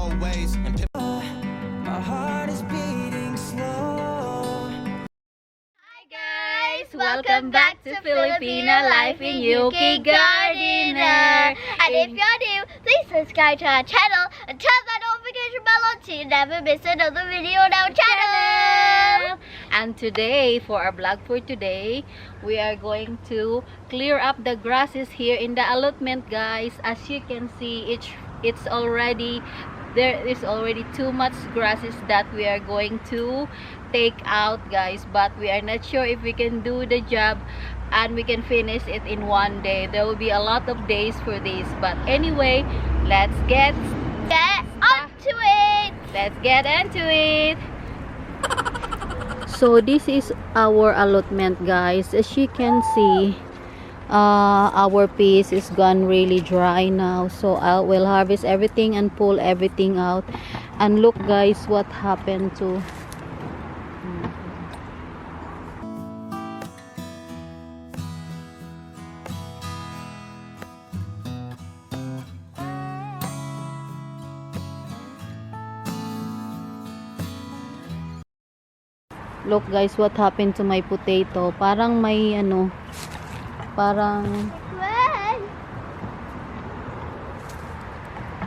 always. And my heart is beating slow. Hi guys! Welcome back to Filipina-Life in UK Gardener! And if you're new, please subscribe to our channel and turn that notification bell on so you never miss another video on our channel! And today, for our vlog for today, we are going to clear up the grasses here in the allotment, guys. As you can see, there is already too much grasses that we are going to take out, guys, but we are not sure if we can do the job and we can finish it in one day. There will be a lot of days for this, but anyway, let's get onto it. Let's get into it. So this is our allotment, guys. As you can see, our piece is gone really dry now, so I will harvest everything and pull everything out. And look, guys, what happened to look, guys, what happened to my potato. Parang may parang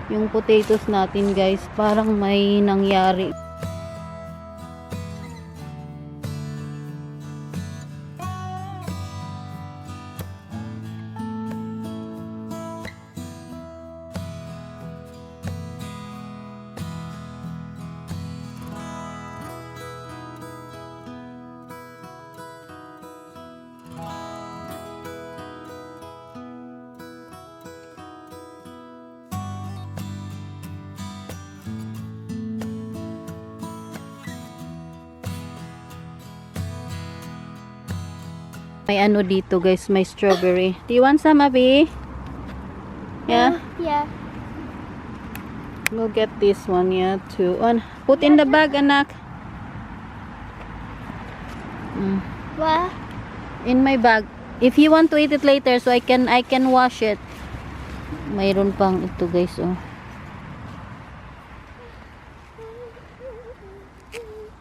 yung potatoes natin, guys, parang may nangyari. May dito, guys, may strawberry. Do you want some, Abby? Yeah? Yeah. We'll get this one, yeah, too. Put in the bag, anak. What? In my bag. If you want to eat it later, so I can wash it. Mayroon pang ito, guys, oh.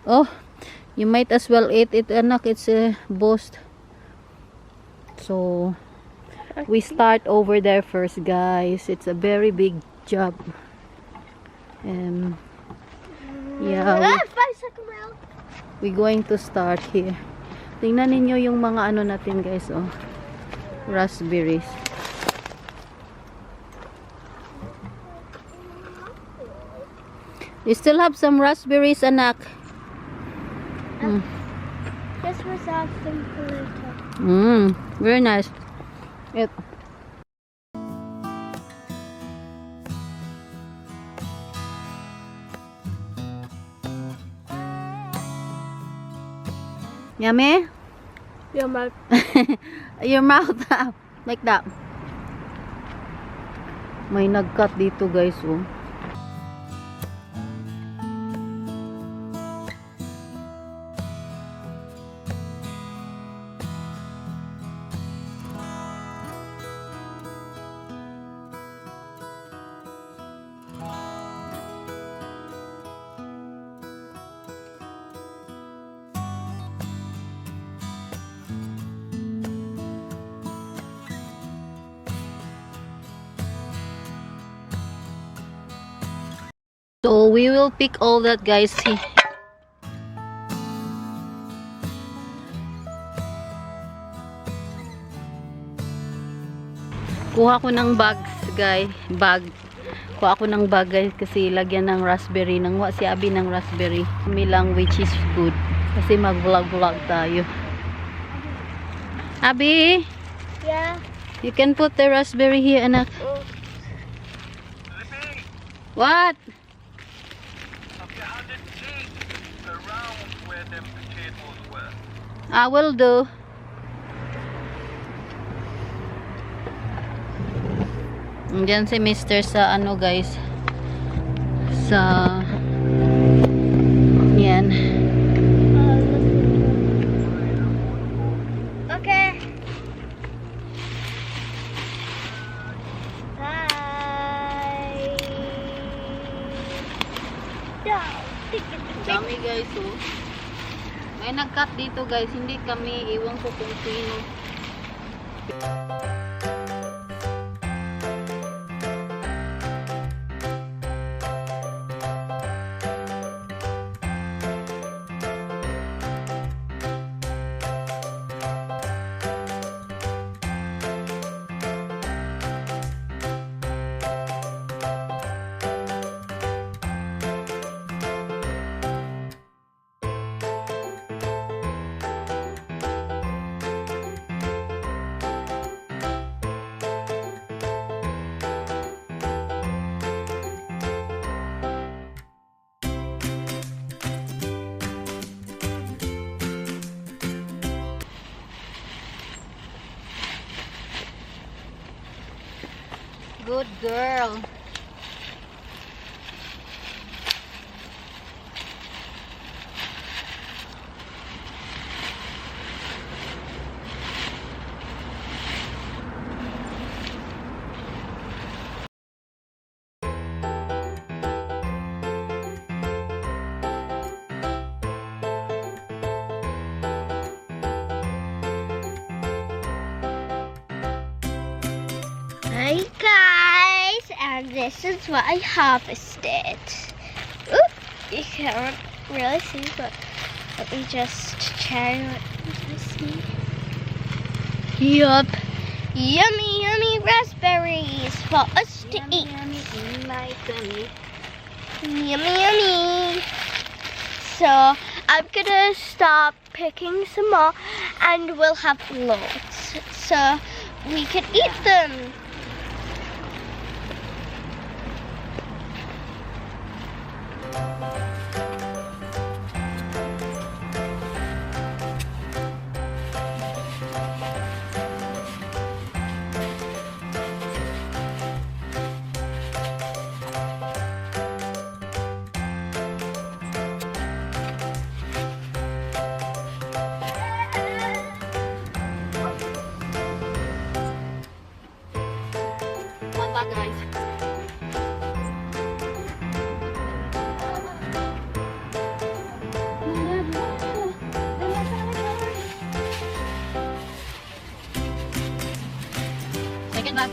Oh, you might as well eat it, anak. It's a boost. So we start over there first, guys. It's a very big job. Yeah, we're going to start here. Tingnan ninyo yung mga natin, guys, oh. Raspberries. You still have some raspberries, anak? This was awesome potato. Very nice. Yep. Yummy? Your mouth. Your mouth. Like that. May nag-cut dito, guys, oh. So we will pick all that, guys. Kuha ko ng bags, guys. Kuha ko ng bag, guys, kasi lagyan ng raspberry. Nangwa si Abby ng raspberry. Kami lang, which is good. Kasi mag-vlog tayo. Abby? Yeah. You can put the raspberry here, anak. What? I will do. Diyan si Mr. sa guys, sa yan. Okay. Bye. down. Dami guys, oh. May nag-cut dito guys, hindi kami, iwan ko kung sino. Good girl. Hi guys, and this is what I harvested. Oop, you can't really see, but let me just try. Let me see. Yup, yummy, yummy raspberries for us to eat. Yummy in my tummy. Yummy, yummy. So I'm gonna stop picking some more, and we'll have loads, so we can eat them. Mata guys. Second back.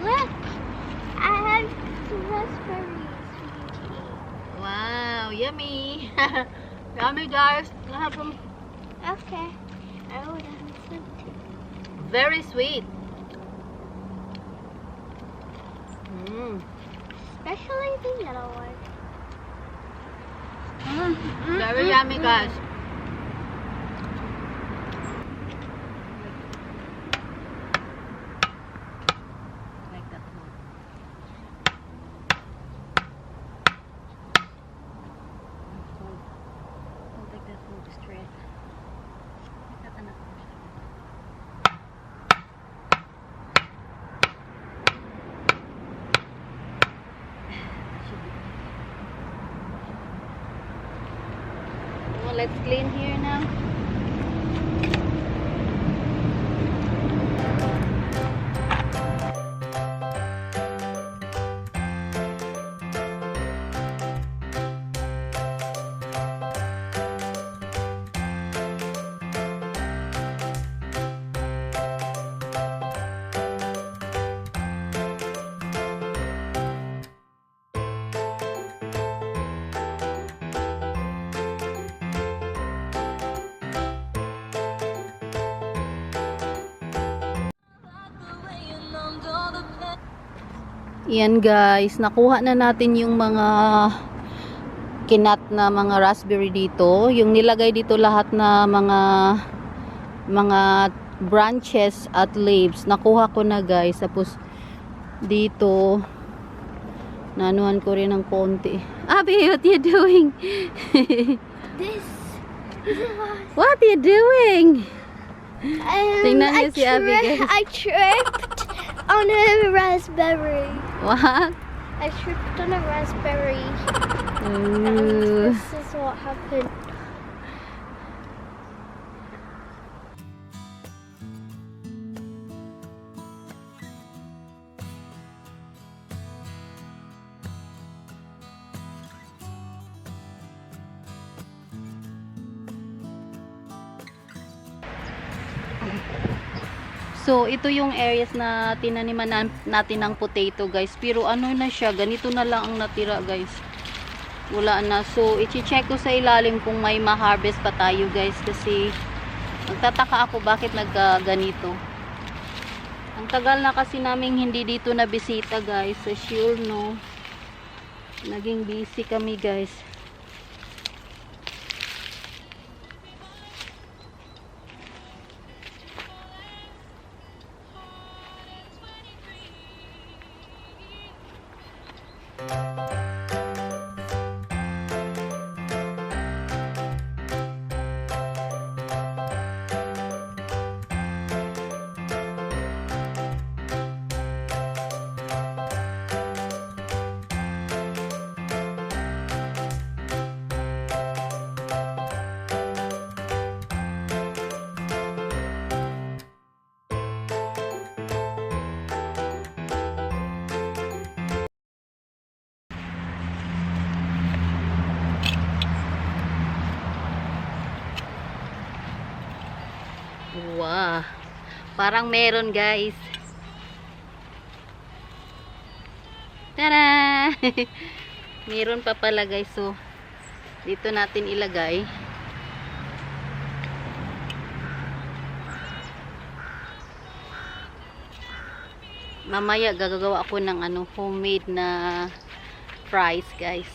Look, I have raspberries. Wow, yummy. Yummy guys. I have some Okay. I would have some too. very sweet. Especially the yellow one. Very yummy guys. Like that one. Don't take that food straight. Take that anak. Well, let's clean here now. Yan guys, nakuha na natin yung mga kinat na mga raspberry dito. Yung nilagay dito lahat na mga branches at leaves. Nakuha ko na guys. Tapos dito nanuhan ko rin ng konti. Abby, what you doing? This. What are you doing? Tingnan niyo si Abby guys. I tripped on a raspberry. What? I tripped on a raspberry. And Ooh. this is what happened. So, ito yung areas na tinaniman natin ng potato, guys. Pero ano na siya, ganito na lang ang natira, guys. Wala na. So, i-check ko sa ilalim kung may ma-harvest pa tayo, guys. Kasi, nagtataka ako bakit nagganito. Ang tagal na kasi naming hindi dito na bisita, guys. So, sure, no. Naging busy kami, guys. Wow. Parang meron, guys. Tada! Meron pa pala, guys. So, dito natin ilagay. Mamaya gagawa ako ng homemade na fries, guys.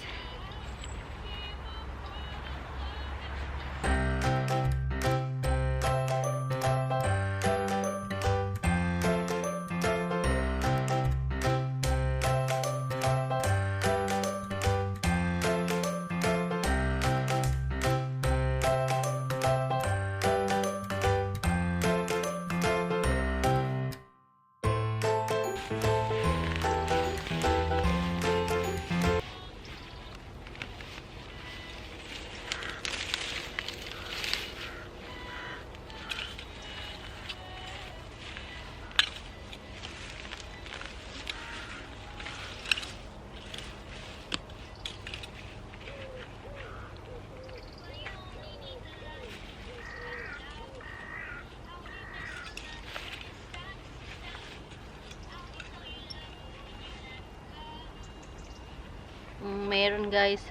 Meron, guys.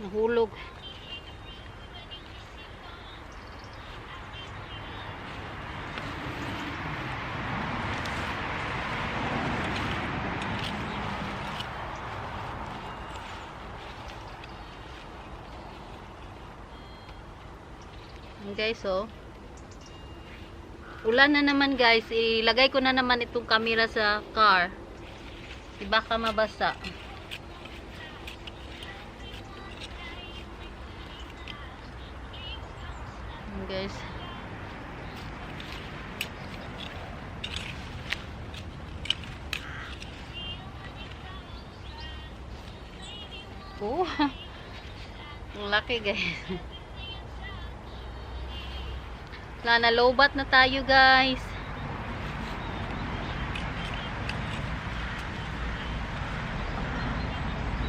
Nahulog. Guys, oh. Ulan na naman, guys. Ilagay ko na naman itong camera sa car. Di baka mabasa. Guys. Oh. Laki, guys. Nalobat na tayo, guys.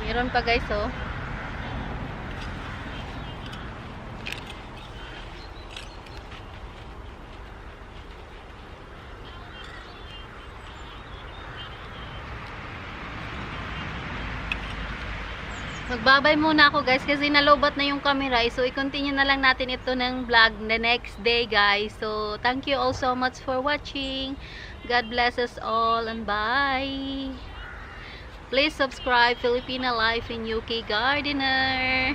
Meron pa, guys, oh. Magbabay muna ako guys kasi nalobat na yung camera. So i-continue na lang natin ito ng vlog the next day guys. So thank you all so much for watching. God bless us all and bye. Please subscribe Filipina-Life in UK Gardener.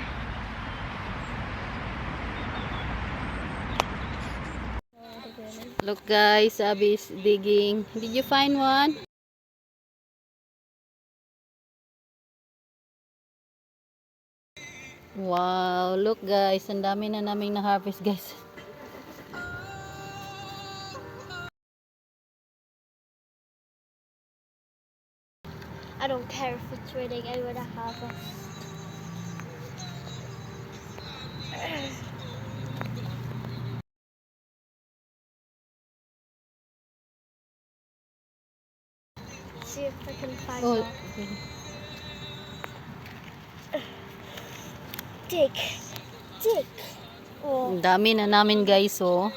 Look guys, Abby is digging. Did you find one? Wow, look guys, ang dami na naming na-harvest guys. I don't care if it's raining, I would have it. See if I can find Oh, one. Dig. Dig. Oh. ang dami na namin guys, oh.